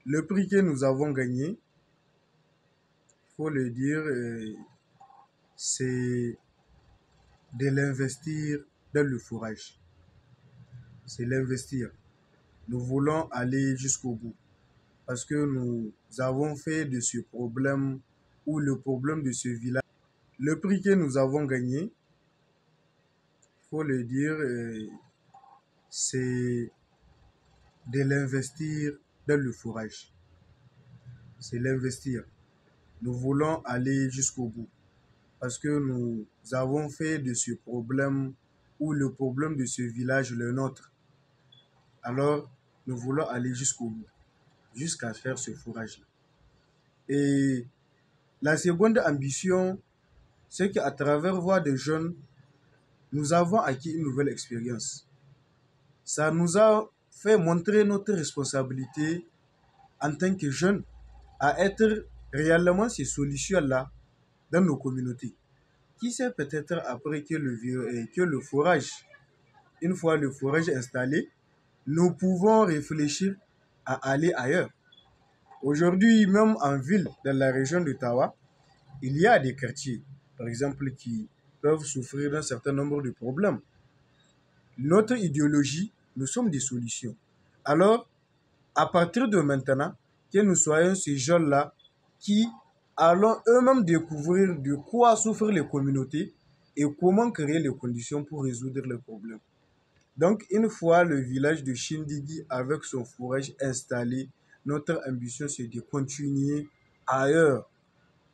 Le prix que nous avons gagné, il faut le dire, c'est de l'investir dans le fourrage. C'est l'investir. Nous voulons aller jusqu'au bout parce que nous avons fait de ce problème ou le problème de ce village. Le prix que nous avons gagné, il faut le dire, c'est de l'investir dans le fourrage. C'est l'investir. Nous voulons aller jusqu'au bout parce que nous avons fait de ce problème ou le problème de ce village le nôtre. Alors, nous voulons aller jusqu'au bout, jusqu'à faire ce fourrage-là. Et la seconde ambition, c'est qu'à travers Voix des jeunes, nous avons acquis une nouvelle expérience. Ça nous a fait montrer notre responsabilité en tant que jeunes à être réellement ces solutions-là dans nos communautés. Qui sait peut-être après que le forage, une fois le forage installé, nous pouvons réfléchir à aller ailleurs. Aujourd'hui, même en ville, dans la région d'Ottawa, il y a des quartiers, par exemple, qui peuvent souffrir d'un certain nombre de problèmes. Notre idéologie, nous sommes des solutions. Alors, à partir de maintenant, que nous soyons ces jeunes-là qui allons eux-mêmes découvrir de quoi souffrent les communautés et comment créer les conditions pour résoudre les problèmes. Donc, une fois le village de Chindigi avec son fourrage installé, notre ambition, c'est de continuer ailleurs,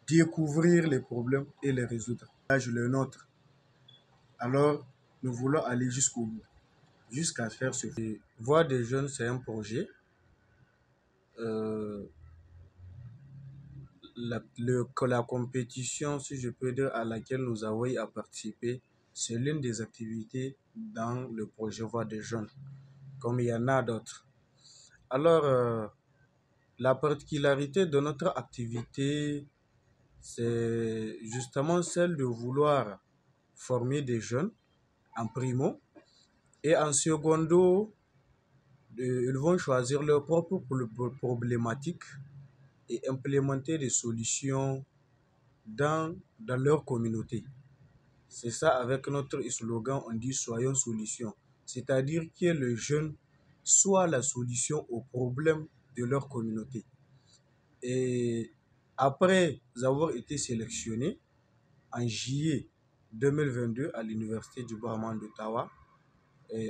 découvrir les problèmes et les résoudre. Le nôtre. Alors, nous voulons aller jusqu'au bout, jusqu'à faire ce. Voix des jeunes, c'est un projet. La compétition, si je peux dire, à laquelle nous avons eu à participer, c'est l'une des activités dans le projet Voix des jeunes, comme il y en a d'autres. Alors, la particularité de notre activité, c'est justement celle de vouloir former des jeunes en primo et en secondo, ils vont choisir leurs propres problématiques et implémenter des solutions dans leur communauté. C'est ça, avec notre slogan, on dit soyons solutions. C'est-à-dire que le jeune soit la solution aux problèmes de leur communauté. Et après avoir été sélectionné en juillet 2022 à l'Université du Brahman d'Ottawa,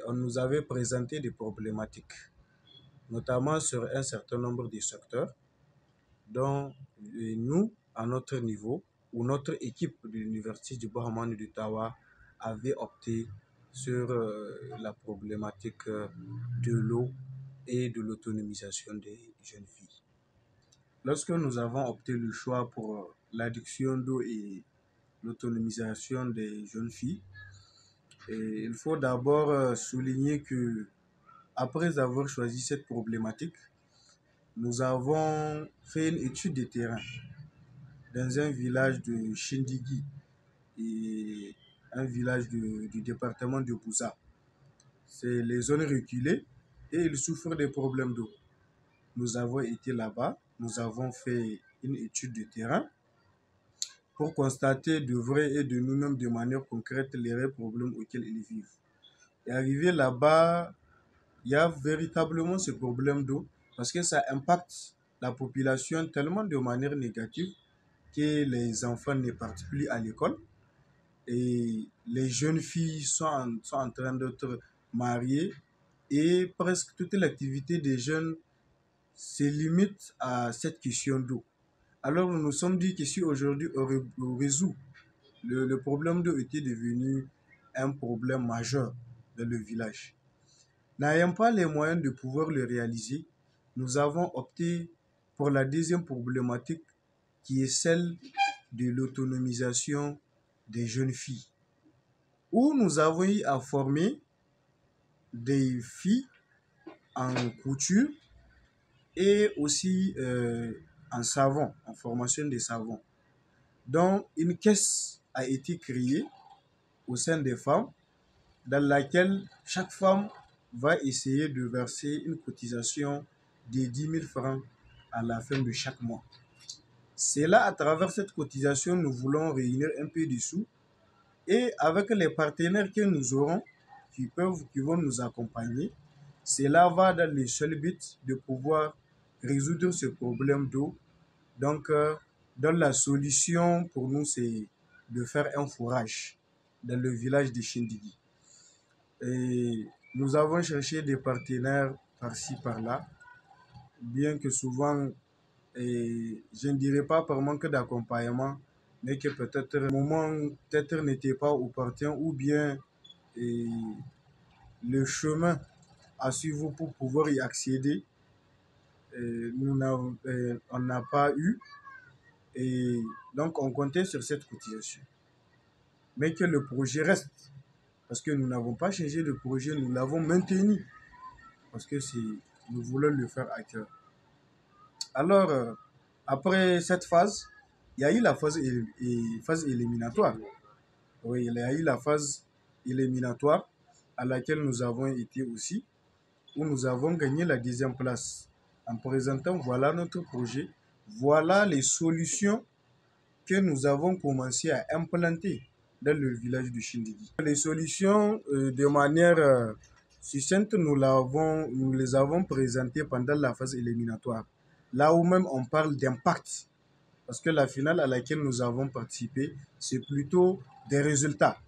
on nous avait présenté des problématiques, notamment sur un certain nombre de secteurs dont nous, à notre niveau, ou notre équipe de l'Université du Brahman d'Ottawa avait opté sur la problématique de l'eau et de l'autonomisation des jeunes filles. Lorsque nous avons opté le choix pour l'adduction d'eau et l'autonomisation des jeunes filles, il faut d'abord souligner que après avoir choisi cette problématique, nous avons fait une étude de terrain dans un village de Chindigi et un village du département de Bouza. C'est les zones reculées et ils souffrent des problèmes d'eau. Nous avons été là-bas, nous avons fait une étude de terrain pour constater de vrai et de nous-mêmes de manière concrète les réels problèmes auxquels ils vivent. Et arrivé là-bas, il y a véritablement ce problème d'eau parce que ça impacte la population tellement de manière négative que les enfants ne partent plus à l'école et les jeunes filles sont en train d'être mariées et presque toute l'activité des jeunes se limite à cette question d'eau. Alors nous nous sommes dit que si aujourd'hui on résout le problème d'eau était devenu un problème majeur dans le village. N'ayant pas les moyens de pouvoir le réaliser, nous avons opté pour la deuxième problématique qui est celle de l'autonomisation des jeunes filles, où nous avons eu à former des filles en couture et aussi en savon, en formation des savons. dont une caisse a été créée au sein des femmes, dans laquelle chaque femme va essayer de verser une cotisation de 10 000 francs à la fin de chaque mois. C'est là, à travers cette cotisation, nous voulons réunir un peu de sous et avec les partenaires que nous aurons, qui vont nous accompagner, cela va dans le seul but de pouvoir résoudre ce problème d'eau. Donc, dans la solution pour nous, c'est de faire un forage dans le village de Chindigi. Et nous avons cherché des partenaires par-ci, par-là, bien que souvent, je ne dirais pas par manque d'accompagnement, mais que peut-être le moment peut-être n'était pas opportun ou bien et, le chemin à suivre pour pouvoir y accéder, on n'a pas eu. Et donc, on comptait sur cette cotisation. Mais que le projet reste. Parce que nous n'avons pas changé de projet, nous l'avons maintenu. Parce que nous voulons le faire à cœur. Alors, après cette phase, il y a eu la phase éliminatoire. Oui, il y a eu la phase éliminatoire à laquelle nous avons été aussi, où nous avons gagné la 10e place. En présentant, voilà notre projet, voilà les solutions que nous avons commencé à implanter dans le village de Chindigi. Les solutions, de manière succincte, nous les avons présentées pendant la phase éliminatoire. Là où même on parle d'impact, parce que la finale à laquelle nous avons participé, c'est plutôt des résultats.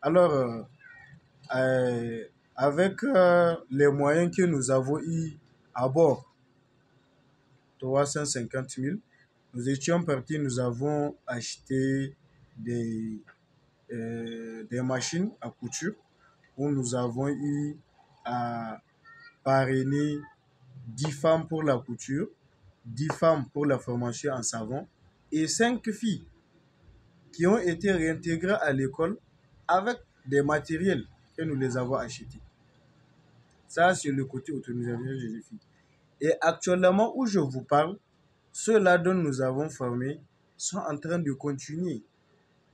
Alors, avec les moyens que nous avons eus à bord, 350 000, nous étions partis, nous avons acheté des machines à couture où nous avons eu à parrainer 10 femmes pour la couture, 10 femmes pour la formation en savon et 5 filles qui ont été réintégrées à l'école avec des matériels que nous les avons achetés. Ça, c'est le côté autonomisation des filles. Et actuellement, où je vous parle, ceux-là dont nous avons formé sont en train de continuer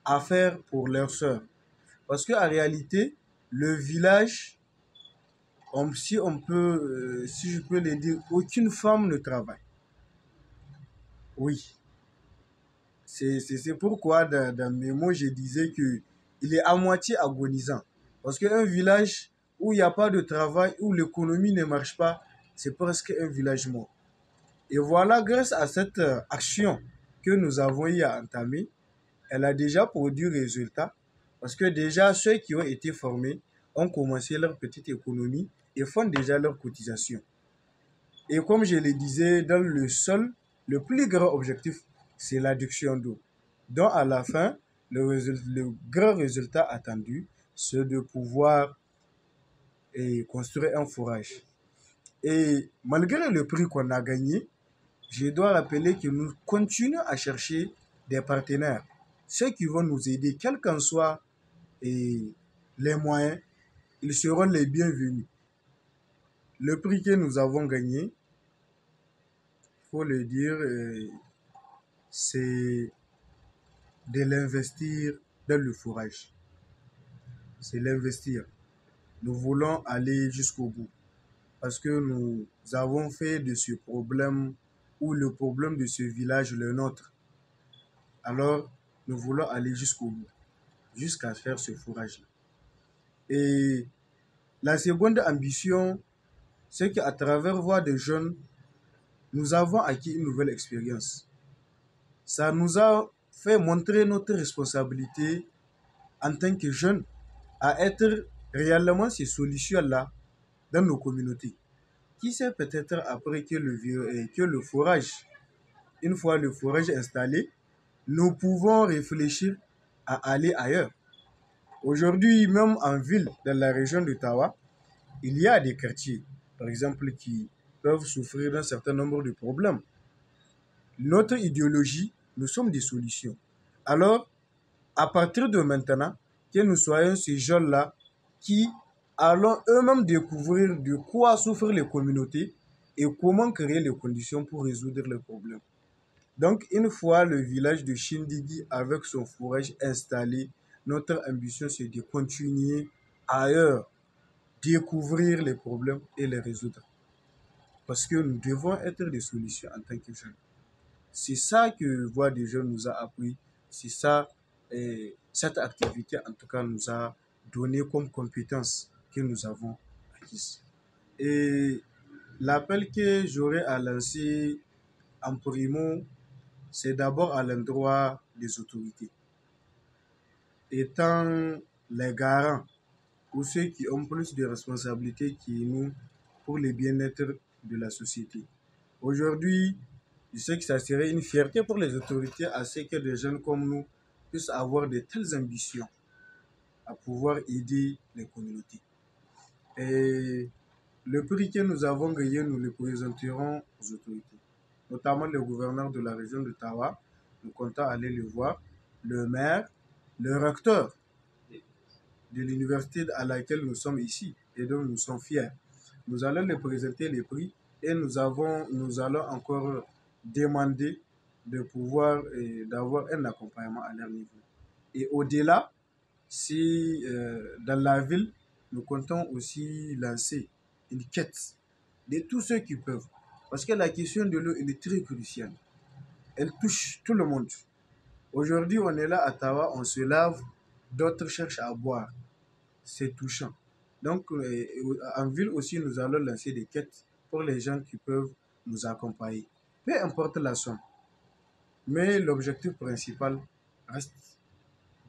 à faire pour leurs sœurs. Parce qu'en réalité, le village, si je peux le dire, aucune femme ne travaille. Oui. C'est pourquoi dans mes mots, je disais qu'il est à moitié agonisant. Parce qu'un village où il n'y a pas de travail, où l'économie ne marche pas, c'est presque un village mort. Et voilà, grâce à cette action que nous avons eu à entamer, elle a déjà produit résultat. Parce que déjà, ceux qui ont été formés ont commencé leur petite économie et font déjà leur cotisation. Et comme je le disais, dans le sol, le plus grand objectif, c'est l'adduction d'eau. Donc, à la fin, le grand résultat attendu, c'est de pouvoir construire un forage. Et malgré le prix qu'on a gagné, je dois rappeler que nous continuons à chercher des partenaires. Ceux qui vont nous aider, quels qu'en soient les moyens, ils seront les bienvenus. Le prix que nous avons gagné, il faut le dire, c'est de l'investir dans le forage. C'est l'investir. Nous voulons aller jusqu'au bout. Parce que nous avons fait de ce problème, ou le problème de ce village, le nôtre. Alors, nous voulons aller jusqu'au bout, jusqu'à faire ce forage-là. Et la seconde ambition, c'est qu'à travers Voix des jeunes, nous avons acquis une nouvelle expérience. Ça nous a fait montrer notre responsabilité en tant que jeunes à être réellement ces solutions-là dans nos communautés. Qui sait, peut-être après que le forage, une fois le forage installé, nous pouvons réfléchir à aller ailleurs. Aujourd'hui, même en ville, dans la région d'Ottawa, il y a des quartiers, par exemple, qui peuvent souffrir d'un certain nombre de problèmes. Notre idéologie, nous sommes des solutions. Alors, à partir de maintenant, que nous soyons ces jeunes-là qui allons eux-mêmes découvrir de quoi souffrent les communautés et comment créer les conditions pour résoudre les problèmes. Donc, une fois le village de Chindigi avec son forage installé, notre ambition c'est de continuer ailleurs, découvrir les problèmes et les résoudre. Parce que nous devons être des solutions en tant que jeunes. C'est ça que Voix des jeunes nous a appris. C'est ça, cette activité en tout cas nous a donné comme compétence que nous avons acquise. Et l'appel que j'aurais à lancer en primo, c'est d'abord à l'endroit des autorités. Étant les garants ou ceux qui ont plus de responsabilités que nous pour le bien-être de la société. Aujourd'hui, je sais que ça serait une fierté pour les autorités à ce que des jeunes comme nous puissent avoir de telles ambitions à pouvoir aider les communautés. Et le prix que nous avons gagné, nous le présenterons aux autorités, notamment le gouverneur de la région de Tawa. Nous comptons aller le voir, le maire, le recteur de l'université à laquelle nous sommes ici et dont nous sommes fiers. Nous allons leur présenter les prix et nous allons encore demander de pouvoir d'avoir un accompagnement à leur niveau. Et au-delà, si dans la ville, nous comptons aussi lancer une quête de tous ceux qui peuvent. Parce que la question de l'eau, elle est très cruciale. Elle touche tout le monde. Aujourd'hui, on est là à Tawa, on se lave, d'autres cherchent à boire. C'est touchant. Donc, en ville aussi, nous allons lancer des quêtes pour les gens qui peuvent nous accompagner. Peu importe la somme. Mais l'objectif principal reste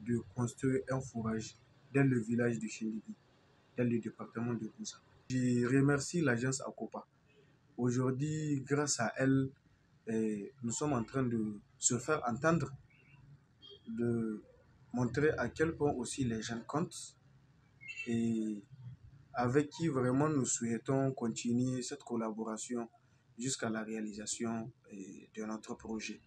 de construire un forage dans le village de Chindigui, dans le département de Boussa. Je remercie l'agence Akopa. Aujourd'hui, grâce à elle, nous sommes en train de se faire entendre, de montrer à quel point aussi les gens comptent et avec qui vraiment nous souhaitons continuer cette collaboration jusqu'à la réalisation de notre projet.